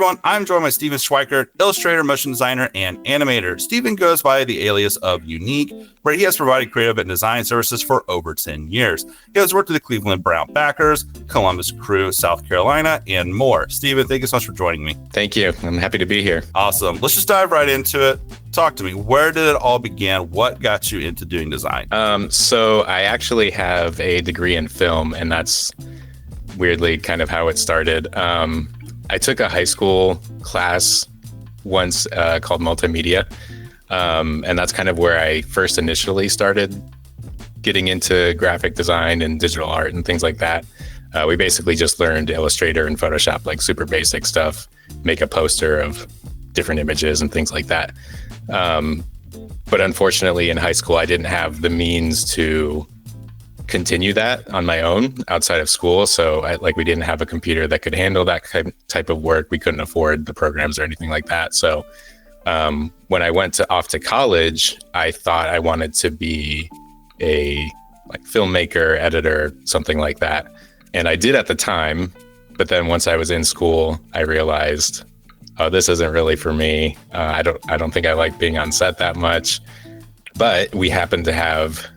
everyone, I'm joined by Steven Schweickert, illustrator, motion designer, and animator. Steven goes by the alias of Unique, where he has provided creative and design services for over 10 years. He has worked with the Cleveland Brown Packers, Columbus Crew, South Carolina, and more. Steven, thank you so much for joining me. Thank you. I'm happy to be here. Awesome. Let's just dive right into it. Talk to me. Where did it all begin? What got you into doing design? So I actually have a degree in film, and that's weirdly kind of how it started. I took a high school class once called multimedia, and that's kind of where I first initially started getting into graphic design and digital art and things like that. We basically just learned Illustrator and Photoshop, like super basic stuff, make a poster of different images and things like that. But unfortunately in high school, I didn't have the means to continue that on my own outside of school. So we didn't have a computer that could handle that type of work. We couldn't afford the programs or anything like that. So when I went off to college, I thought I wanted to be a filmmaker, editor, something like that. And I did at the time. But then once I was in school, I realized, oh, this isn't really for me. I don't think I like being on set that much. But we happened to have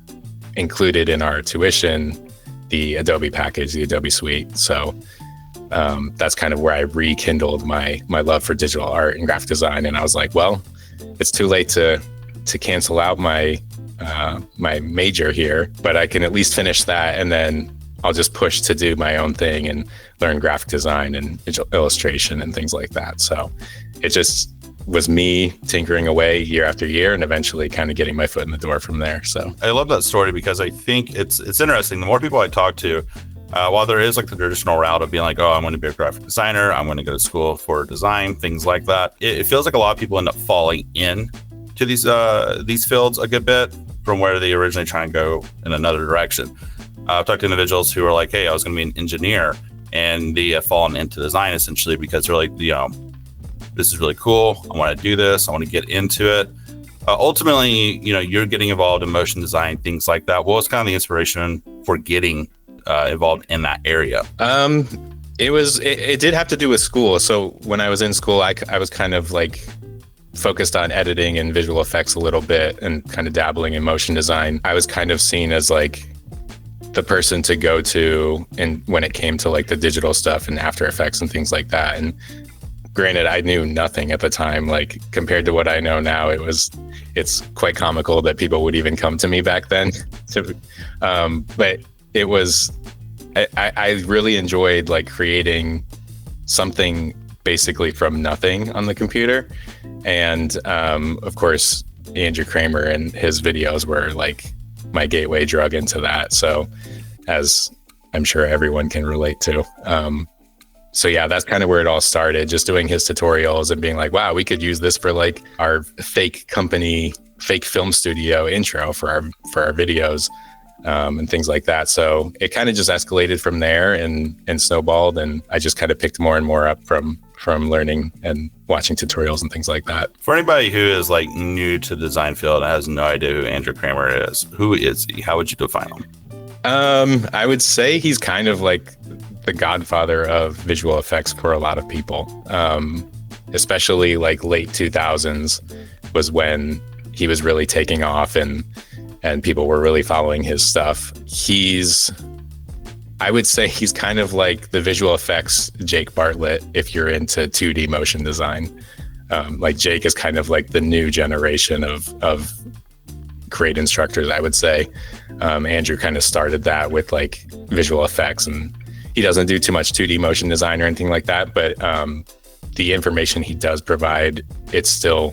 included in our tuition the Adobe package, the Adobe suite. So that's kind of where I rekindled my love for digital art and graphic design. And I was like, well, it's too late to cancel out my major here, but I can at least finish that, and then I'll just push to do my own thing and learn graphic design and digital illustration and things like that. So it just was me tinkering away year after year and eventually kind of getting my foot in the door from there. So I love that story because I think it's interesting. The more people I talk to, while there is like the traditional route of being like, oh, I'm going to be a graphic designer, I'm going to go to school for design, things like that. It feels like a lot of people end up falling in to these fields a good bit from where they originally try and go in another direction. I've talked to individuals who are like, hey, I was going to be an engineer, and they have fallen into design essentially because they're like, this is really cool. I want to do this. I want to get into it. Ultimately, you're getting involved in motion design, things like that. What was kind of the inspiration for getting involved in that area? It did have to do with school. So when I was in school, I was kind of like focused on editing and visual effects a little bit and kind of dabbling in motion design. I was kind of seen as like the person to go to and when it came to like the digital stuff and After Effects and things like that. And granted, I knew nothing at the time, like compared to what I know now. It's quite comical that people would even come to me back then. But it was, I really enjoyed like creating something basically from nothing on the computer. And of course, Andrew Kramer and his videos were like my gateway drug into that. So as I'm sure everyone can relate to. So yeah, that's kind of where it all started, just doing his tutorials and being like, wow, we could use this for like our fake film studio intro for our videos and things like that. So it kind of just escalated from there and snowballed. And I just kind of picked more and more up from learning and watching tutorials and things like that. For anybody who is like new to the design field and has no idea who Andrew Kramer is, who is he? How would you define him? I would say he's kind of like the godfather of visual effects for a lot of people, especially like late 2000s was when he was really taking off and people were really following his stuff. I would say he's kind of like the visual effects Jake Bartlett if you're into 2D motion design. Like Jake is kind of like the new generation of great instructors, I would say. Andrew kind of started that with like visual effects, and he doesn't do too much 2D motion design or anything like that, but the information he does provide, it still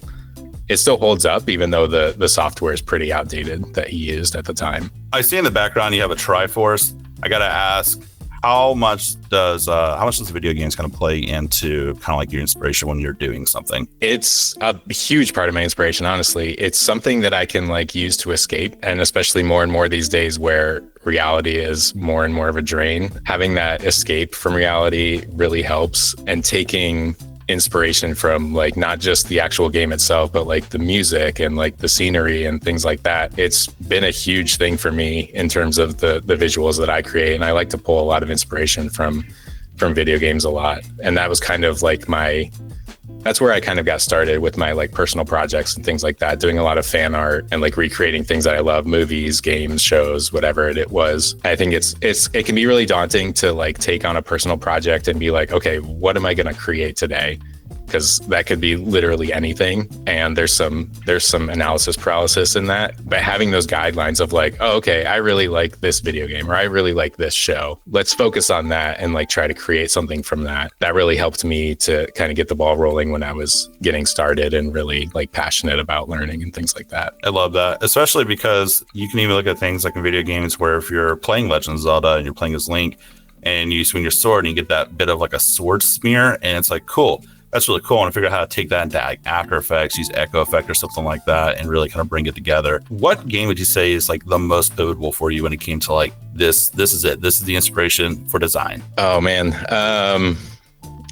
holds up, even though the software is pretty outdated that he used at the time. I see in the background you have a Triforce. I gotta ask, how much does the video games kind of play into kind of like your inspiration when you're doing something? It's a huge part of my inspiration, honestly. It's something that I can like use to escape, and especially more and more these days where reality is more and more of a drain. Having that escape from reality really helps, and taking inspiration from like not just the actual game itself, but like the music and like the scenery and things like that. It's been a huge thing for me in terms of the visuals that I create, and I like to pull a lot of inspiration from from video games a lot. And that was kind of like that's where I kind of got started with my like personal projects and things like that, doing a lot of fan art and like recreating things that I love, movies, games, shows, whatever it was. I think it can be really daunting to like take on a personal project and be like, okay, what am I going to create today? Because that could be literally anything, and there's some analysis paralysis in that. But having those guidelines of like, oh, okay, I really like this video game, or I really like this show, let's focus on that and like try to create something from that. That really helped me to kind of get the ball rolling when I was getting started and really like passionate about learning and things like that. I love that, especially because you can even look at things like in video games where if you're playing Legend of Zelda and you're playing as Link and you swing your sword and you get that bit of like a sword smear, and it's like, cool. That's really cool. I want to figure out how to take that into like After Effects, use Echo Effect or something like that, and really kind of bring it together. What game would you say is like the most pivotal for you when it came to like this is it? This is the inspiration for design. Oh man. I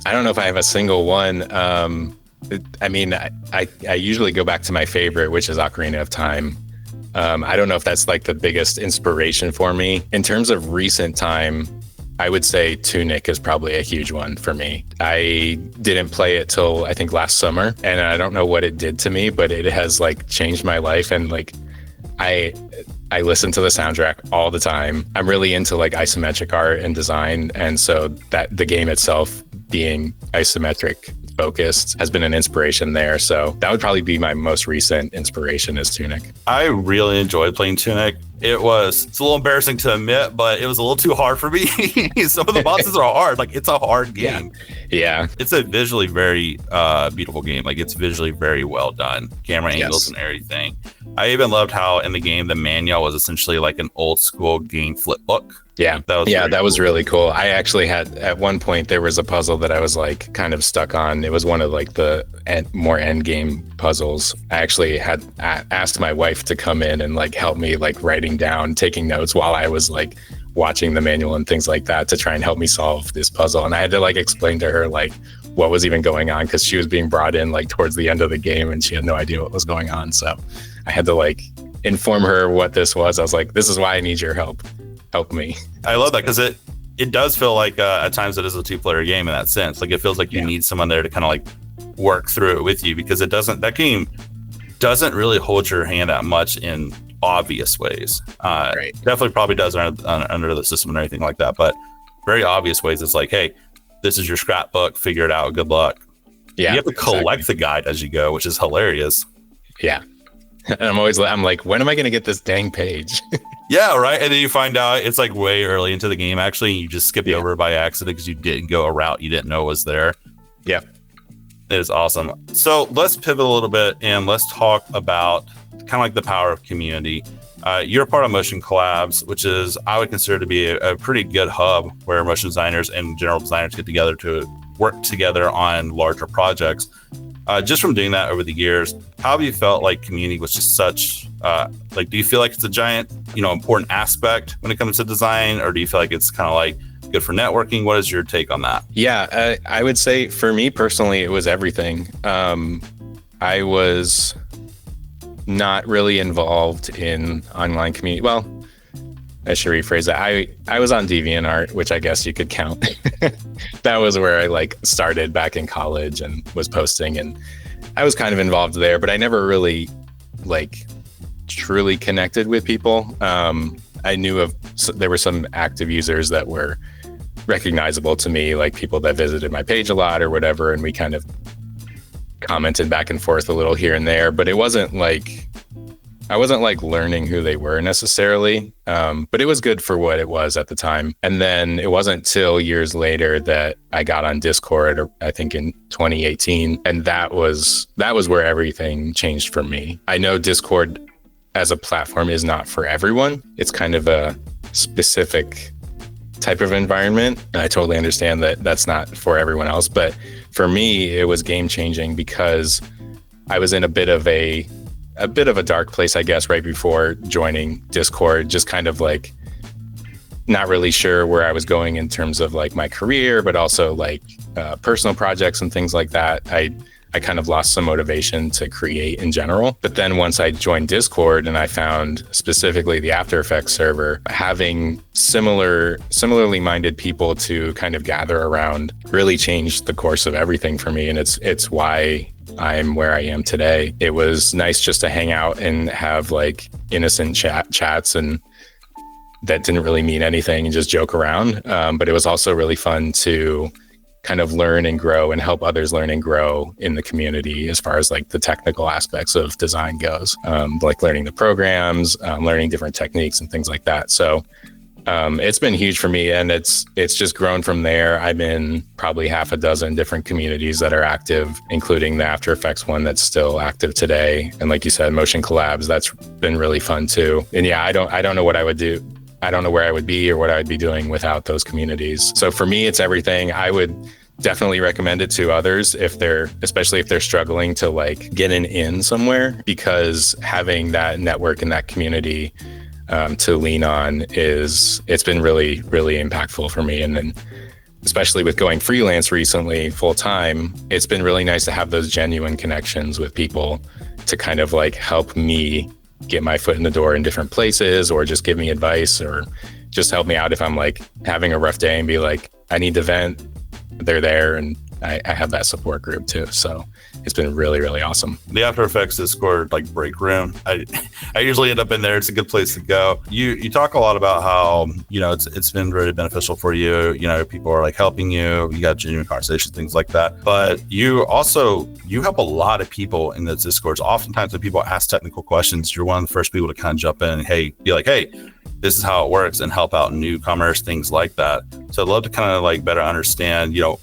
don't know if I have a single one. I usually go back to my favorite, which is Ocarina of Time. I don't know if that's like the biggest inspiration for me. In terms of recent time, I would say Tunic is probably a huge one for me. I didn't play it till I think last summer, and I don't know what it did to me, but it has like changed my life. And like I listen to the soundtrack all the time. I'm really into like isometric art and design, and so that the game itself being isometric focused has been an inspiration there. So that would probably be my most recent inspiration is Tunic. I really enjoyed playing Tunic. It's a little embarrassing to admit, but it was a little too hard for me. Some of the bosses are hard. Like, it's a hard game. Yeah. It's a visually very beautiful game. Like, it's visually very well done. Camera angles and everything. I even loved how in the game, the manual was essentially like an old school game flip book. Yeah, that was really cool. I actually had, at one point, there was a puzzle that I was like kind of stuck on. It was one of like the more end game puzzles. I actually had asked my wife to come in and like help me like writing down, taking notes while I was like watching the manual and things like that to try and help me solve this puzzle. And I had to like explain to her like what was even going on, because she was being brought in like towards the end of the game and she had no idea what was going on. So I had to like inform her what this was. I was like, this is why I need your help. Help me. I love that, because it does feel like at times it is a two-player game in that sense. Like, it feels like you need someone there to kind of like work through it with you, because that game doesn't really hold your hand that much in obvious ways. Right. Definitely probably does under the system and everything like that, but very obvious ways. It's like, hey, this is your scrapbook, figure it out, good luck. Yeah, you have to collect the guide as you go, which is hilarious. Yeah. And I'm like, when am I going to get this dang page? Yeah, right. And then you find out it's like way early into the game, actually. You just skipped over by accident because you didn't go a route you didn't know was there. Yeah. It is awesome. So let's pivot a little bit and let's talk about kind of like the power of community. You're a part of Motion Collabs, which is, I would consider to be a pretty good hub where motion designers and general designers get together to work together on larger projects. Just from doing that over the years, how have you felt like community was just such, do you feel like it's a giant, important aspect when it comes to design, or do you feel like it's kind of like good for networking? What is your take on that? Yeah, I would say for me personally, it was everything. I was not really involved in online community. Well, I should rephrase that. I was on DeviantArt, which I guess you could count. That was where I like started back in college and was posting, and I was kind of involved there, but I never really like truly connected with people. I knew there were some active users that were recognizable to me, like people that visited my page a lot or whatever, and we kind of commented back and forth a little here and there, but it wasn't like I wasn't like learning who they were necessarily, but it was good for what it was at the time. And then it wasn't till years later that I got on Discord, or I think in 2018, and that was where everything changed for me. I know Discord as a platform is not for everyone. It's kind of a specific type of environment. And I totally understand that that's not for everyone else, but for me, it was game changing because I was in a bit of a dark place, I guess, right before joining Discord, just kind of like not really sure where I was going in terms of like my career, but also like personal projects and things like that. I kind of lost some motivation to create in general. But then once I joined Discord and I found specifically the After Effects server, having similarly minded people to kind of gather around really changed the course of everything for me. And it's why I'm where I am today. It was nice just to hang out and have like innocent chats and that didn't really mean anything and just joke around. But it was also really fun to kind of learn and grow and help others learn and grow in the community as far as like the technical aspects of design goes, like learning the programs, learning different techniques and things like that. So it's been huge for me, and it's just grown from there. I'm in probably half a dozen different communities that are active, including the After Effects one that's still active today. And like you said, Motion Collabs, that's been really fun too. And yeah, I don't know what I would do. I don't know where I would be or what I would be doing without those communities. So for me, it's everything. I would definitely recommend it to others especially if they're struggling to like get an in somewhere, because having that network and that community to lean on it's been really, really impactful for me. And then especially with going freelance recently full time, it's been really nice to have those genuine connections with people to kind of like help me get my foot in the door in different places, or just give me advice, or just help me out if I'm like having a rough day and be like, I need to vent. They're there, and I have that support group too. So it's been really, really awesome. The After Effects Discord like break room, I usually end up in there. It's a good place to go. You talk a lot about how, you know, it's been very beneficial for you. You know, people are like helping you. You got genuine conversations, things like that. But you help a lot of people in those Discords. Oftentimes when people ask technical questions, you're one of the first people to kind of jump in and be like, hey, this is how it works, and help out newcomers, things like that. So I'd love to kind of like better understand, you know,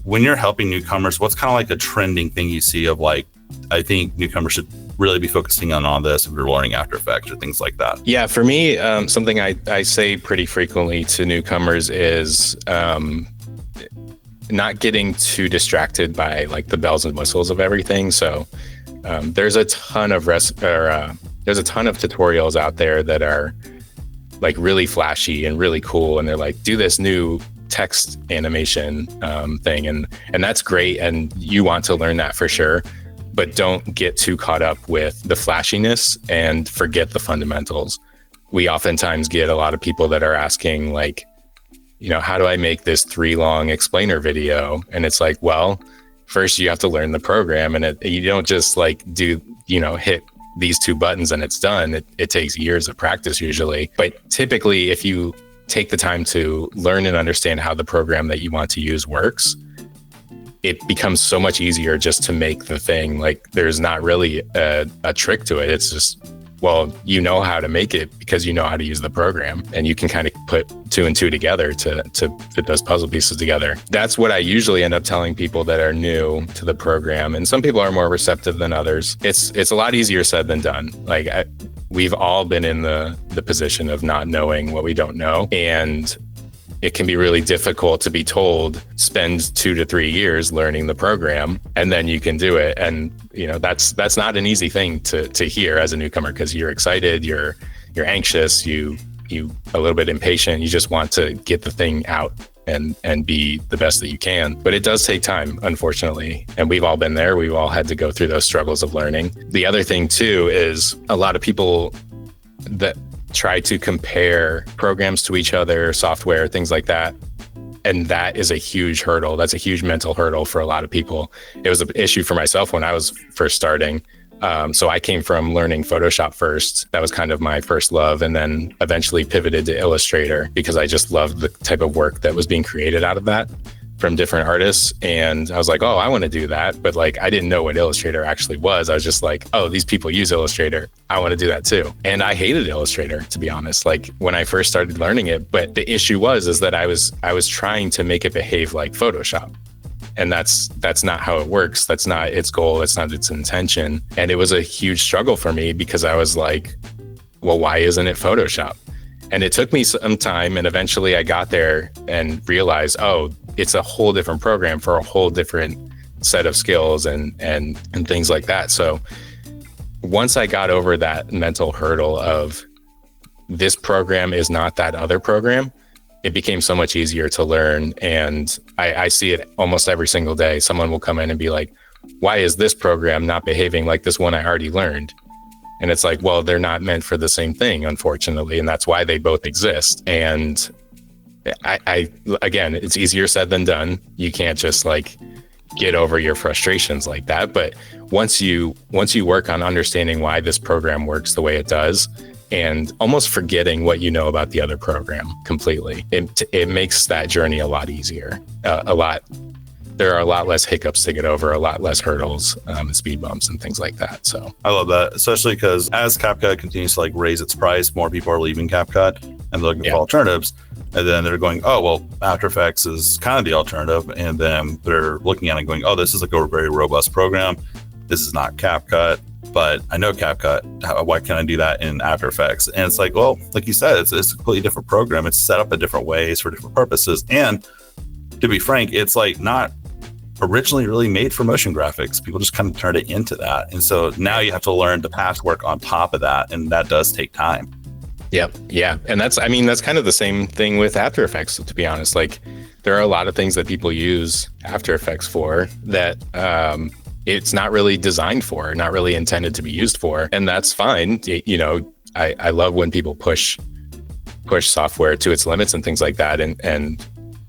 when you're helping newcomers, what's kind of like a trending thing you see of like, I think newcomers should really be focusing on all this if you're learning After Effects or things like that? Yeah, for me, something I say pretty frequently to newcomers is not getting too distracted by like the bells and whistles of everything. So there's a ton of tutorials out there that are like really flashy and really cool, and they're like, do this new text animation thing, and that's great, and you want to learn that for sure, but don't get too caught up with the flashiness and forget the fundamentals. We oftentimes get a lot of people that are asking like, you know, how do I make this 3-long explainer video? And it's like, well, first you have to learn the program, and you don't just like do, you know, hit these 2 buttons and it's done. It takes years of practice usually. But typically, if you take the time to learn and understand how the program that you want to use works, it becomes so much easier just to make the thing. Like there's not really a trick to it. It's just, well, you know how to make it because you know how to use the program, and you can kind of put 2 and 2 together to fit those puzzle pieces together. That's what I usually end up telling people that are new to the program. And some people are more receptive than others. It's a lot easier said than done. Like we've all been in the position of not knowing what we don't know. And it can be really difficult to be told, spend 2 to 3 years learning the program, and then you can do it. And, you know, that's not an easy thing to hear as a newcomer, because you're excited, you're anxious, you a little bit impatient. You just want to get the thing out and be the best that you can. But it does take time, unfortunately. And we've all been there. We've all had to go through those struggles of learning. The other thing too is a lot of people that try to compare programs to each other, software, things like that. And that is a huge hurdle. That's a huge mental hurdle for a lot of people. It was an issue for myself when I was first starting. So I came from learning Photoshop first. That was kind of my first love, and then eventually pivoted to Illustrator because I just loved the type of work that was being created out of that from different artists. And I was like, oh, I want to do that. But like, I didn't know what Illustrator actually was. I was just like, oh, these people use Illustrator. I want to do that too. And I hated Illustrator, to be honest, like when I first started learning it. But the issue is that I was trying to make it behave like Photoshop. And that's not how it works. That's not its goal. That's not its intention. And it was a huge struggle for me because I was like, well, why isn't it Photoshop? And it took me some time. And eventually I got there and realized, oh, it's a whole different program for a whole different set of skills and things like that. So once I got over that mental hurdle of this program is not that other program, it became so much easier to learn. And I see it almost every single day. Someone will come in and be like, why is this program not behaving like this one I already learned? And it's like, well, they're not meant for the same thing, unfortunately. And that's why they both exist. And I again, it's easier said than done. You can't just like get over your frustrations like that. But once you work on understanding why this program works the way it does, and almost forgetting what you know about the other program completely, it makes that journey a lot easier. There are a lot less hiccups to get over, a lot less hurdles, and speed bumps and things like that. So I love that, especially because as CapCut continues to like raise its price, more people are leaving CapCut and looking for alternatives. And then they're going, oh, well, After Effects is kind of the alternative. And then they're looking at it and going, oh, this is like a very robust program. This is not CapCut, but I know CapCut. Why can't I do that in After Effects? And it's like, well, like you said, it's a completely different program. It's set up in different ways for different purposes. And to be frank, it's like not originally really made for motion graphics. People just kind of turned it into that. And so now you have to learn the past work on top of that. And that does take time. Yep. Yeah. And that's kind of the same thing with After Effects, to be honest. Like there are a lot of things that people use After Effects for that it's not really designed for, not really intended to be used for. And that's fine. I love when people push software to its limits and things like that and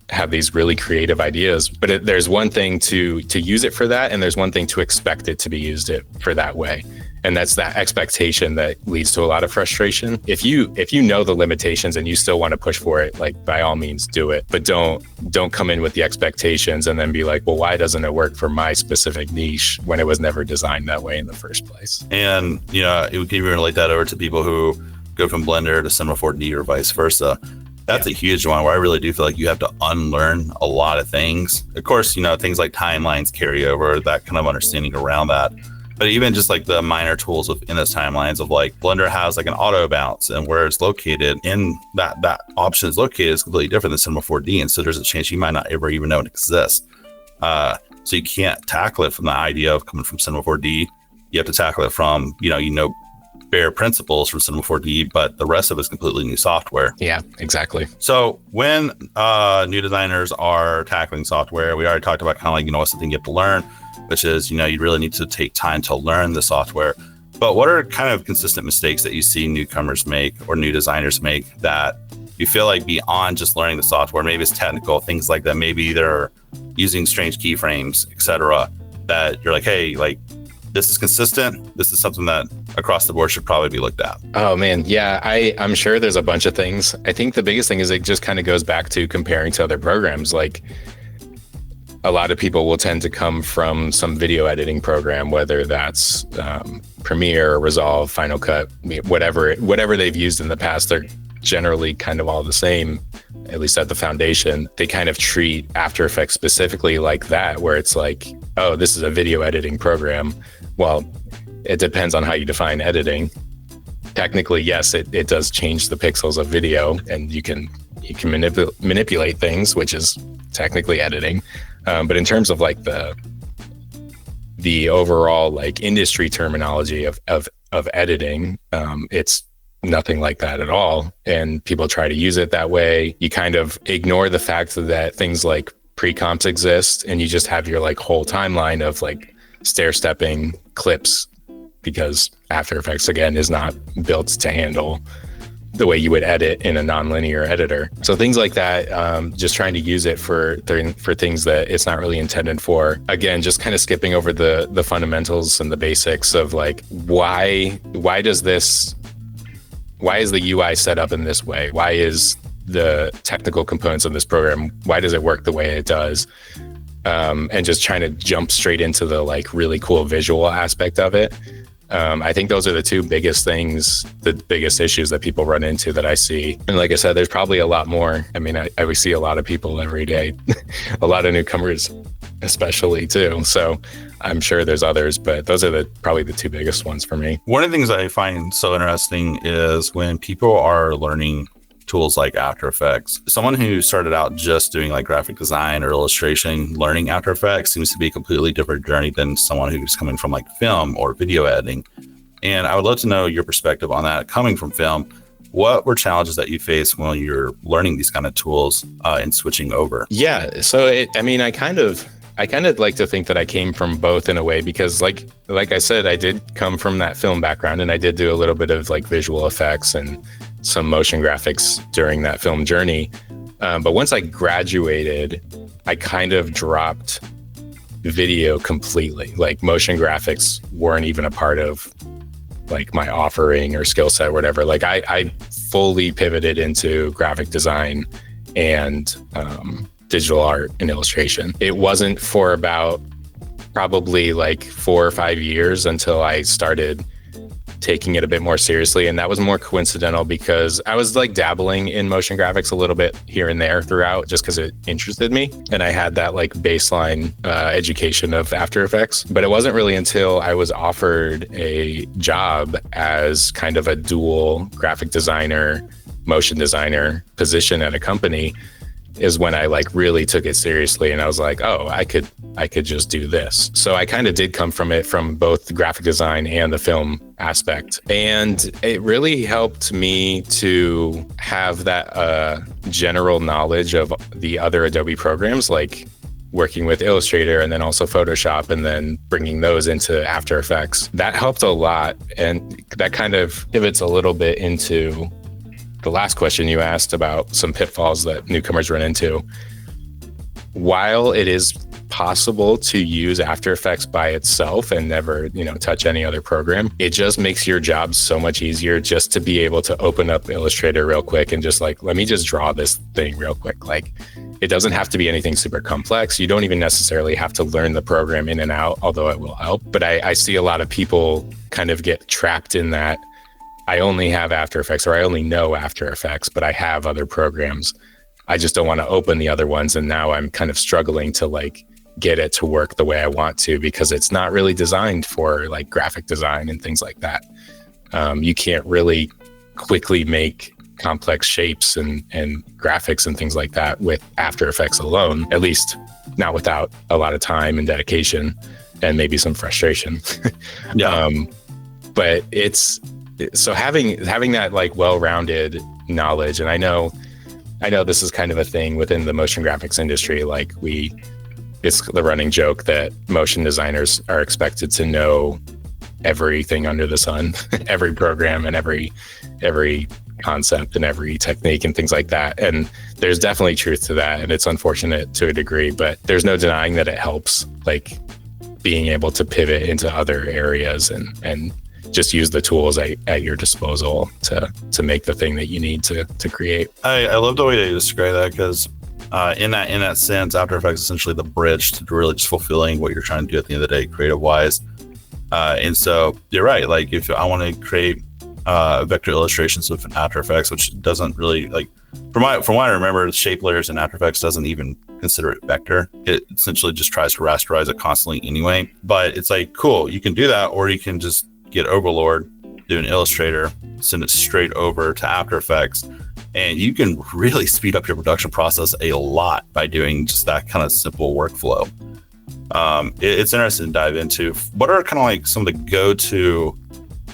have these really creative ideas. But there's one thing to use it for that, and there's one thing to expect it to be used for that way. And that's that expectation that leads to a lot of frustration. If you know the limitations and you still want to push for it, like by all means do it, but don't come in with the expectations and then be like, well, why doesn't it work for my specific niche when it was never designed that way in the first place? And we can even relate that over to people who go from Blender to Cinema 4D or vice versa. That's a huge one where I really do feel like you have to unlearn a lot of things. Of course, things like timelines carry over, that kind of understanding around that. But even just like the minor tools within those timelines of like Blender has like an auto bounce, and where it's located in that option is located is completely different than Cinema 4D. And so there's a chance you might not ever even know it exists. So you can't tackle it from the idea of coming from Cinema 4D. You have to tackle it from, bare principles from Cinema 4D, but the rest of it's completely new software. Yeah, exactly. So when new designers are tackling software, we already talked about kind of like, what's the thing you have to learn, which is, you really need to take time to learn the software. But what are kind of consistent mistakes that you see newcomers make or new designers make that you feel like beyond just learning the software, maybe it's technical, things like that, maybe they're using strange keyframes, etc., that you're like, hey, like, this is consistent. This is something that across the board should probably be looked at. Oh man, yeah, I'm sure there's a bunch of things. I think the biggest thing is it just kind of goes back to comparing to other programs. Like a lot of people will tend to come from some video editing program, whether that's Premiere, Resolve, Final Cut, whatever they've used in the past. They're generally kind of all the same, at least at the foundation. They kind of treat After Effects specifically like that, where it's like, oh, this is a video editing program. Well, it depends on how you define editing. Technically, yes, it does change the pixels of video, and you can manipulate things, which is technically editing. But in terms of like the overall like industry terminology of editing, it's nothing like that at all. And people try to use it that way. You kind of ignore the fact that things like pre-comps exist, and you just have your like whole timeline of like stair-stepping clips, because After Effects, again, is not built to handle the way you would edit in a non-linear editor. So things like that, just trying to use it for things that it's not really intended for. Again, just kind of skipping over the fundamentals and the basics of like, why is the UI set up in this way? Why is the technical components of this program, why does it work the way it does? And just trying to jump straight into the like really cool visual aspect of it. I think those are the two biggest things, the biggest issues that people run into that I see. And like I said, there's probably a lot more. I mean, I see a lot of people every day, a lot of newcomers especially too. So I'm sure there's others, but those are probably the two biggest ones for me. One of the things I find so interesting is when people are learning tools like After Effects. Someone who started out just doing like graphic design or illustration, learning After Effects seems to be a completely different journey than someone who's coming from like film or video editing. And I would love to know your perspective on that. Coming from film, what were challenges that you faced when you're learning these kind of tools and switching over? Yeah, so I kind of I kind of like to think that I came from both in a way, because like I said, I did come from that film background, and I did do a little bit of like visual effects and some motion graphics during that film journey. But once I graduated, I kind of dropped video completely. Like motion graphics weren't even a part of like my offering or skill set or whatever. Like I fully pivoted into graphic design and digital art and illustration. It wasn't for about probably like 4 or 5 years until I started taking it a bit more seriously. And that was more coincidental because I was like dabbling in motion graphics a little bit here and there throughout, just because it interested me. And I had that like baseline education of After Effects. But it wasn't really until I was offered a job as kind of a dual graphic designer, motion designer position at a company is when I like really took it seriously. And I was like, oh, I could just do this. So I kind of did come from it from both the graphic design and the film aspect. And it really helped me to have that general knowledge of the other Adobe programs, like working with Illustrator and then also Photoshop, and then bringing those into After Effects. That helped a lot. And that kind of pivots a little bit into the last question you asked about some pitfalls that newcomers run into. While it is possible to use After Effects by itself and never, touch any other program, it just makes your job so much easier just to be able to open up Illustrator real quick and just like, let me just draw this thing real quick. Like, it doesn't have to be anything super complex. You don't even necessarily have to learn the program in and out, although it will help. But I see a lot of people kind of get trapped in that. I only have After Effects, or I only know After Effects, but I have other programs. I just don't want to open the other ones. And now I'm kind of struggling to like get it to work the way I want to, because it's not really designed for like graphic design and things like that. You can't really quickly make complex shapes and graphics and things like that with After Effects alone, at least not without a lot of time and dedication and maybe some frustration. Yeah. But it's, so having that like well-rounded knowledge, and I know this is kind of a thing within the motion graphics industry. Like it's the running joke that motion designers are expected to know everything under the sun, every program and every concept and every technique and things like that. And there's definitely truth to that, and it's unfortunate to a degree, but there's no denying that it helps, like being able to pivot into other areas and just use the tools at your disposal to make the thing that you need to create. I love the way that you describe that, because in that sense, After Effects is essentially the bridge to really just fulfilling what you're trying to do at the end of the day, creative wise. And so you're right. Like if I want to create vector illustrations with After Effects, which doesn't really like, from what I remember, shape layers in After Effects doesn't even consider it vector. It essentially just tries to rasterize it constantly anyway. But it's like, cool, you can do that, or you can just get Overlord, do an Illustrator, send it straight over to After Effects, and you can really speed up your production process a lot by doing just that kind of simple workflow. It's interesting to dive into. What are kind of like some of the go-to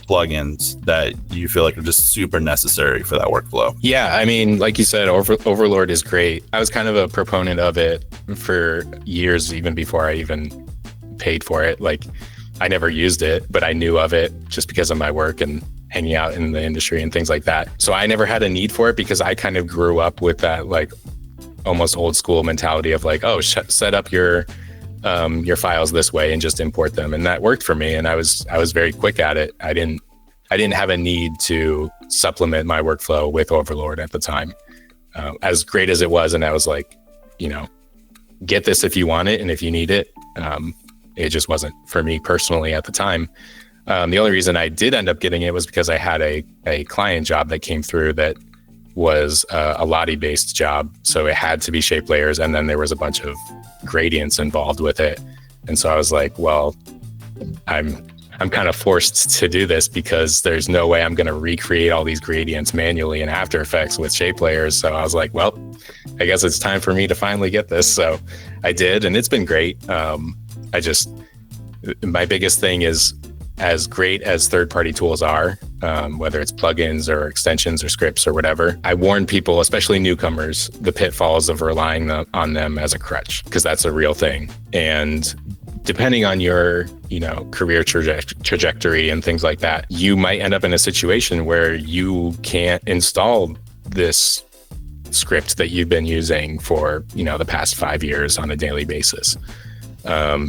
plugins that you feel like are just super necessary for that workflow? Yeah, I mean, like you said, Overlord is great. I was kind of a proponent of it for years, even before I even paid for it. Like, I never used it, but I knew of it just because of my work and hanging out in the industry and things like that. So I never had a need for it, because I kind of grew up with that like almost old school mentality of like, oh, set up your files this way and just import them. And that worked for me. And I was very quick at it. I didn't have a need to supplement my workflow with Overlord at the time, as great as it was. And I was like, get this if you want it and if you need it. It just wasn't for me personally at the time. The only reason I did end up getting it was because I had a client job that came through that was a Lottie-based job. So it had to be shape layers, and then there was a bunch of gradients involved with it. And so I was like, well, I'm kind of forced to do this, because there's no way I'm going to recreate all these gradients manually in After Effects with shape layers. So I was like, well, I guess it's time for me to finally get this. So I did, and it's been great. My biggest thing is, as great as third-party tools are, whether it's plugins or extensions or scripts or whatever. I warn people, especially newcomers, the pitfalls of relying on them as a crutch, because that's a real thing. And depending on your, career trajectory and things like that, you might end up in a situation where you can't install this script that you've been using for, the past 5 years on a daily basis.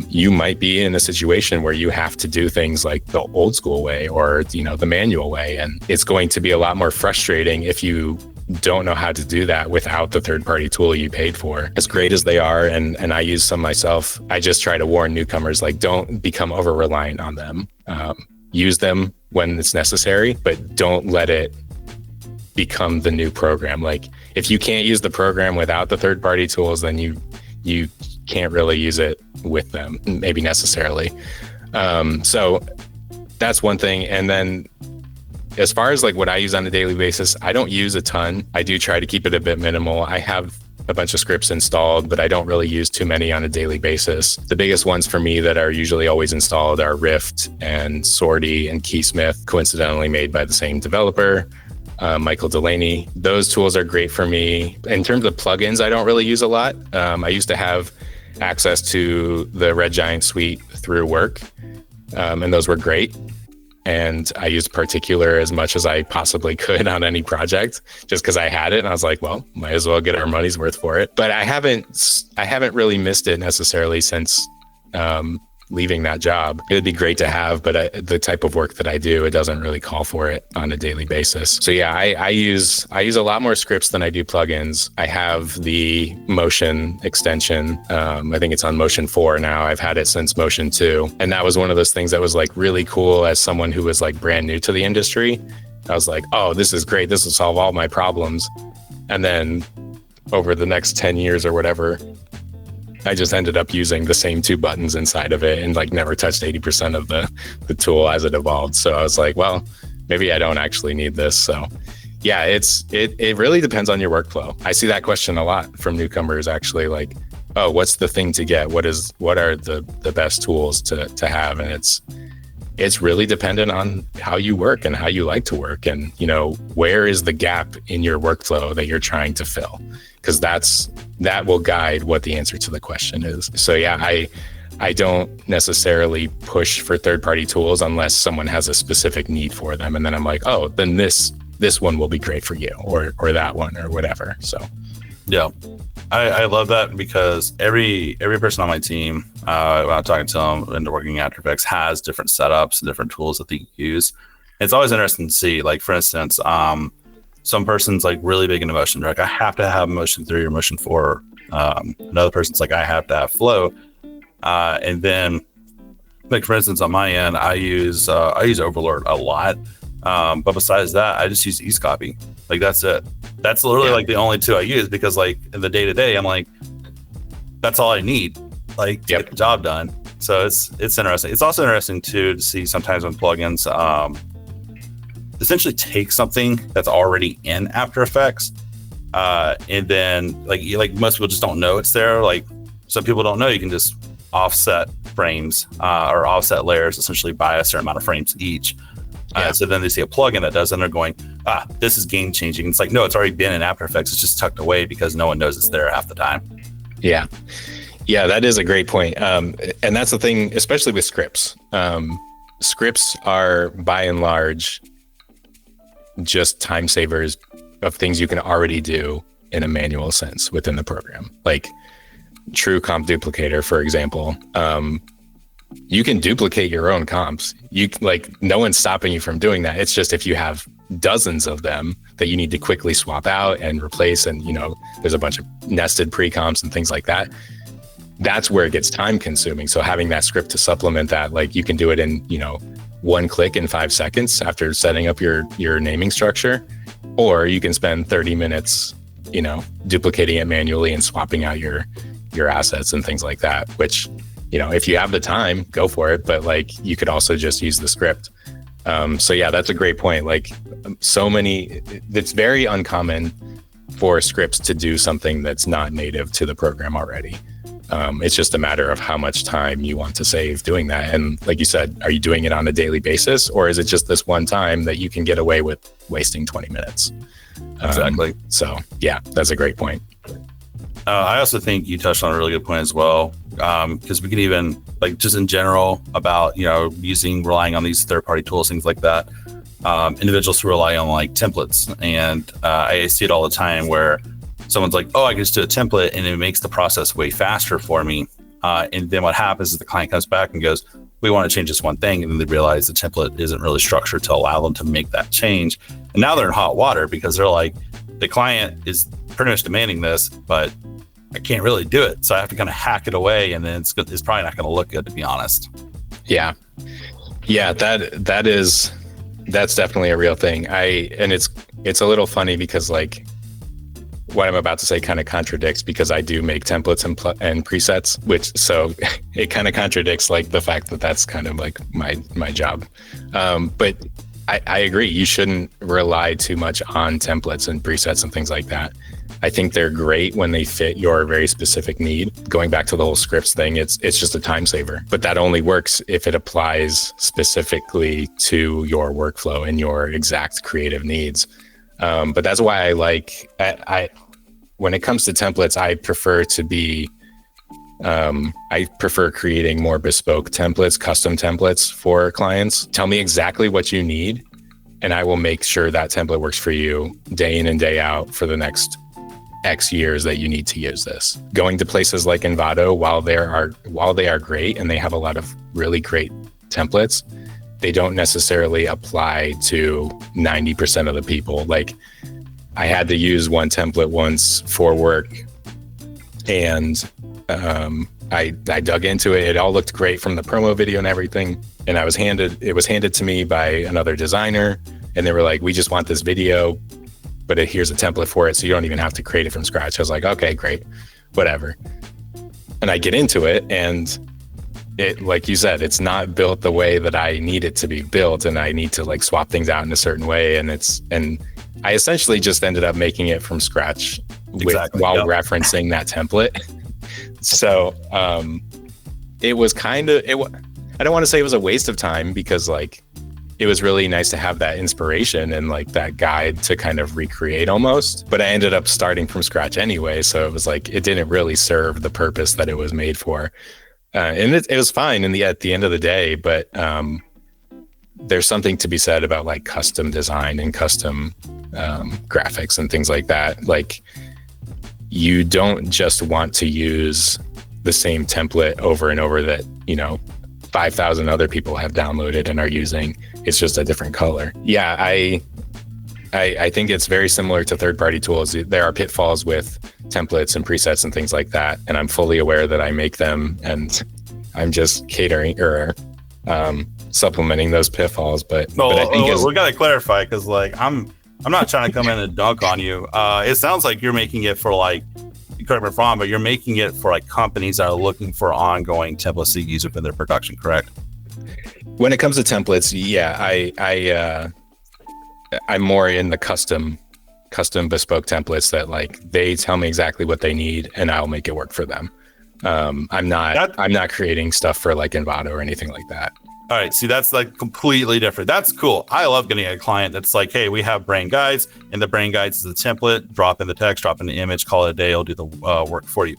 You might be in a situation where you have to do things like the old school way or, the manual way. And it's going to be a lot more frustrating if you don't know how to do that without the third-party tool you paid for. As great as they are, and I use some myself, I just try to warn newcomers, like, don't become over-reliant on them. Use them when it's necessary, but don't let it become the new program. Like, if you can't use the program without the third-party tools, then you can't really use it with them, maybe necessarily. So that's one thing. And then as far as like what I use on a daily basis, I don't use a ton. I do try to keep it a bit minimal. I have a bunch of scripts installed, but I don't really use too many on a daily basis. The biggest ones for me that are usually always installed are Rift and Sortie and Keysmith, coincidentally made by the same developer, Michael Delaney. Those tools are great for me. In terms of plugins, I don't really use a lot. I used to have access to the Red Giant suite through work, and those were great. And I used Particular as much as I possibly could on any project, just because I had it. And I was like, well, might as well get our money's worth for it. But I haven't really missed it necessarily since leaving that job. It'd be great to have, but the type of work that I do, it doesn't really call for it on a daily basis. So yeah, I use a lot more scripts than I do plugins. I have the Motion extension. I think it's on Motion 4 now. I've had it since Motion 2. And that was one of those things that was like really cool as someone who was like brand new to the industry. I was like, oh, this is great. This will solve all my problems. And then over the next 10 years or whatever, I just ended up using the same 2 buttons inside of it and like never touched 80% of the tool as it evolved. So I was like, well, maybe I don't actually need this. So yeah, it really depends on your workflow. I see that question a lot from newcomers actually, like, oh, what's the thing to get? What are the best tools to have? And it's really dependent on how you work and how you like to work. And, where is the gap in your workflow that you're trying to fill? Because that will guide what the answer to the question is. So yeah, I don't necessarily push for third-party tools unless someone has a specific need for them. And then I'm like, oh, then this one will be great for you, or that one, or whatever. So yeah, I love that, because every person on my team, when I'm talking to them and working in After Effects, has different setups and different tools that they use. It's always interesting to see, like, for instance, some person's like really big into motion. They're like, I have to have Motion 3 or Motion 4. Another person's like, I have to have Flow. And then, like, for instance, on my end, I use Overlord a lot. But besides that, I just use Eastcopy. Like, that's it. That's literally like the only 2 I use, because like in the day to day, I'm like, that's all I need, like, to get the job done. So it's interesting. It's also interesting too to see sometimes when plugins essentially take something that's already in After Effects, and then like most people just don't know it's there. Like, some people don't know you can just offset frames or offset layers essentially by a certain amount of frames each. So then they see a plugin that does, and they're going, this is game changing. It's like, no, it's already been in After Effects. It's just tucked away because no one knows it's there half the time. Yeah, that is a great point. And that's the thing, especially with scripts. Scripts are by and large just time savers of things you can already do in a manual sense within the program. Like True Comp Duplicator, for example. You can duplicate your own comps. No one's stopping you from doing that. It's just if you have dozens of them that you need to quickly swap out and replace, and there's a bunch of nested pre-comps and things like that, that's where it gets time consuming. So having that script to supplement that, like, you can do it in, 1 click in 5 seconds after setting up your naming structure, or you can spend 30 minutes, duplicating it manually and swapping out your assets and things like that, which, if you have the time, go for it. But like, you could also just use the script. So yeah, that's a great point. Like, it's very uncommon for scripts to do something that's not native to the program already. It's just a matter of how much time you want to save doing that. And like you said, are you doing it on a daily basis, or is it just this one time that you can get away with wasting 20 minutes? Exactly. So yeah, that's a great point. I also think you touched on a really good point as well, because we can even, like, just in general about, relying on these third-party tools, things like that. Individuals who rely on like templates, and I see it all the time where someone's like, oh, I can just do a template and it makes the process way faster for me. And then what happens is the client comes back and goes, we want to change this one thing. And then they realize the template isn't really structured to allow them to make that change. And now they're in hot water because they're like, the client is pretty much demanding this, but I can't really do it. So I have to kind of hack it away. And then it's probably not going to look good, to be honest. Yeah. Yeah. That's definitely a real thing. And it's a little funny because like what I'm about to say kind of contradicts, because I do make templates and presets, which, so it kind of contradicts like the fact that that's kind of like my job. But I agree. You shouldn't rely too much on templates and presets and things like that. I think they're great when they fit your very specific need. Going back to the whole scripts thing, it's just a time saver, but that only works if it applies specifically to your workflow and your exact creative needs. But that's why I when it comes to templates, I prefer creating more bespoke templates, custom templates for clients. Tell me exactly what you need, and I will make sure that template works for you day in and day out for the next X years that you need to use this. Going to places like Envato, while they are great and they have a lot of really great templates, they don't necessarily apply to 90% of the people. Like, I had to use one template once for work, and I dug into it. It all looked great from the promo video and everything. And it was handed to me by another designer, and they were like, we just want this video, but here's a template for it, so you don't even have to create it from scratch. I was like, okay, great, whatever. And I get into it, and it, like you said, it's not built the way that I need it to be built, and I need to like swap things out in a certain way. And I essentially just ended up making it from scratch while referencing that template. So it was I don't want to say it was a waste of time, because like it was really nice to have that inspiration and like that guide to kind of recreate almost. But I ended up starting from scratch anyway. So it was like, it didn't really serve the purpose that it was made for. And it was fine at the end of the day, but there's something to be said about like custom design and custom graphics and things like that. Like, you don't just want to use the same template over and over that, 5,000 other people have downloaded and are using. It's just a different color. Yeah, I think it's very similar to third-party tools. There are pitfalls with templates and presets and things like that, and I'm fully aware that I make them, and I'm just catering or supplementing those pitfalls. But I think we got to clarify, because like I'm not trying to come in and dunk on you. It sounds like you're making it for like, correct me if I'm wrong, but you're making it for like companies that are looking for ongoing templates to use within their production, correct? When it comes to templates, yeah, I'm more in the custom bespoke templates that like they tell me exactly what they need and I'll make it work for them. I'm not creating stuff for like Envato or anything like that. All right, see, that's like completely different. That's cool. I love getting a client that's like, hey, we have brand guides, and the brand guides is a template. Drop in the text, drop in the image, call it a day. It'll do the work for you.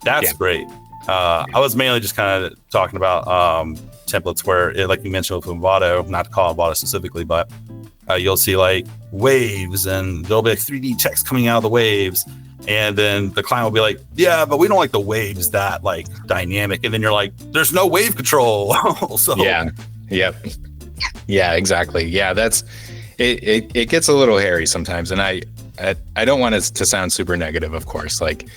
That's great. I was mainly just kind of talking about templates where, like you mentioned with Envato, not to call Envato specifically, but you'll see like waves, and there'll be like 3D text coming out of the waves. And then the client will be like, yeah, but we don't like the waves that like dynamic. And then you're like, there's no wave control. So yeah, exactly. Yeah, that's it. It gets a little hairy sometimes, and I don't want it to sound super negative. Of course, like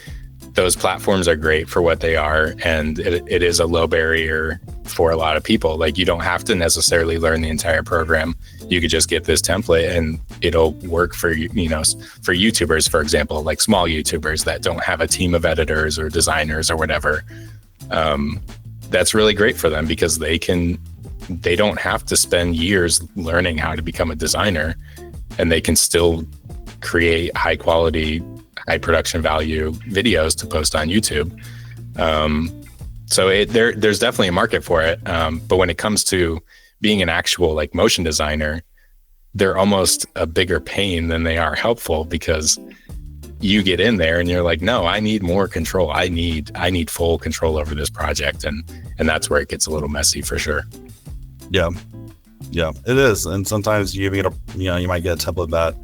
those platforms are great for what they are, and it is a low barrier for a lot of people. Like, you don't have to necessarily learn the entire program. You could just get this template and it'll work for for YouTubers, for example, like small YouTubers that don't have a team of editors or designers or whatever. That's really great for them, because they don't have to spend years learning how to become a designer, and they can still create high quality, high production value videos to post on YouTube. So there's definitely a market for it. But when it comes to being an actual like motion designer, they're almost a bigger pain than they are helpful, because you get in there and you're like, no, I need more control. I need full control over this project. And that's where it gets a little messy for sure. Yeah. Yeah, it is. And sometimes you might get a template that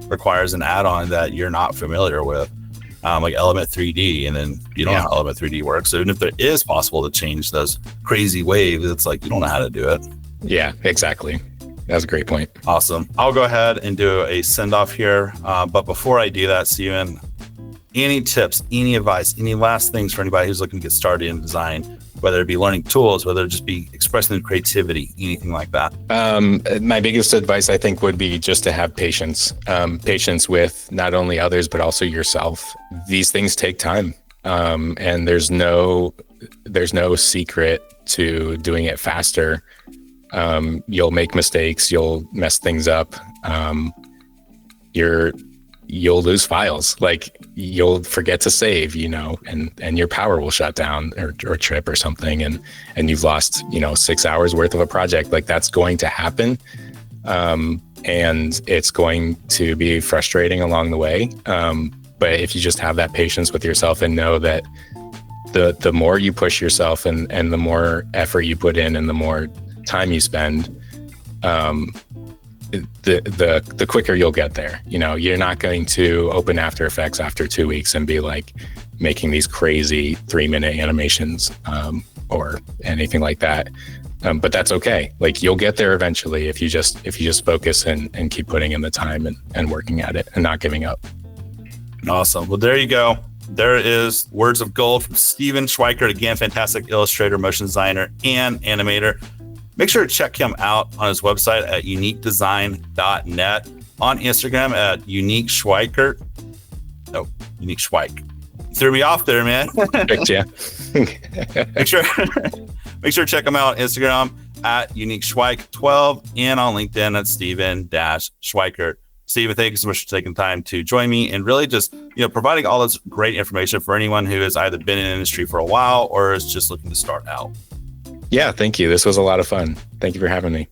requires an add-on that you're not familiar with, like Element 3D, and then you don't know how Element 3D works. So even if it is possible to change those crazy waves, it's like you don't know how to do it. Yeah, exactly. That's a great point. Awesome. I'll go ahead and do a send-off here. But before I do that, Steven, any tips, any advice, any last things for anybody who's looking to get started in design, whether it be learning tools, whether it just be expressing their creativity, anything like that? My biggest advice, I think, would be just to have patience. Patience with not only others, but also yourself. These things take time. And there's no secret to doing it faster. You'll make mistakes, you'll mess things up. You'll lose files, like you'll forget to save, and your power will shut down or trip or something. And you've lost, 6 hours worth of a project. Like that's going to happen. And it's going to be frustrating along the way. But if you just have that patience with yourself and know that the more you push yourself and the more effort you put in and the more time you spend, the quicker you'll get there. You're not going to open After Effects after 2 weeks and be like making these crazy 3-minute animations, or anything like that. But that's okay. Like you'll get there eventually if you just focus and keep putting in the time and working at it and not giving up. Awesome. Well, there you go. There is words of gold from Steven Schweickert. Again, fantastic illustrator, motion designer, and animator. Make sure to check him out on his website at uniquedesign.net, on Instagram at uniqueschweickert. Oh, unique Schweik. You threw me off there, man. Yeah. Make sure to check him out on Instagram at uniqueschweik12 and on LinkedIn at Steven-Schweickert. Steven, thank you so much for taking time to join me and really just, providing all this great information for anyone who has either been in the industry for a while or is just looking to start out. Yeah, thank you. This was a lot of fun. Thank you for having me.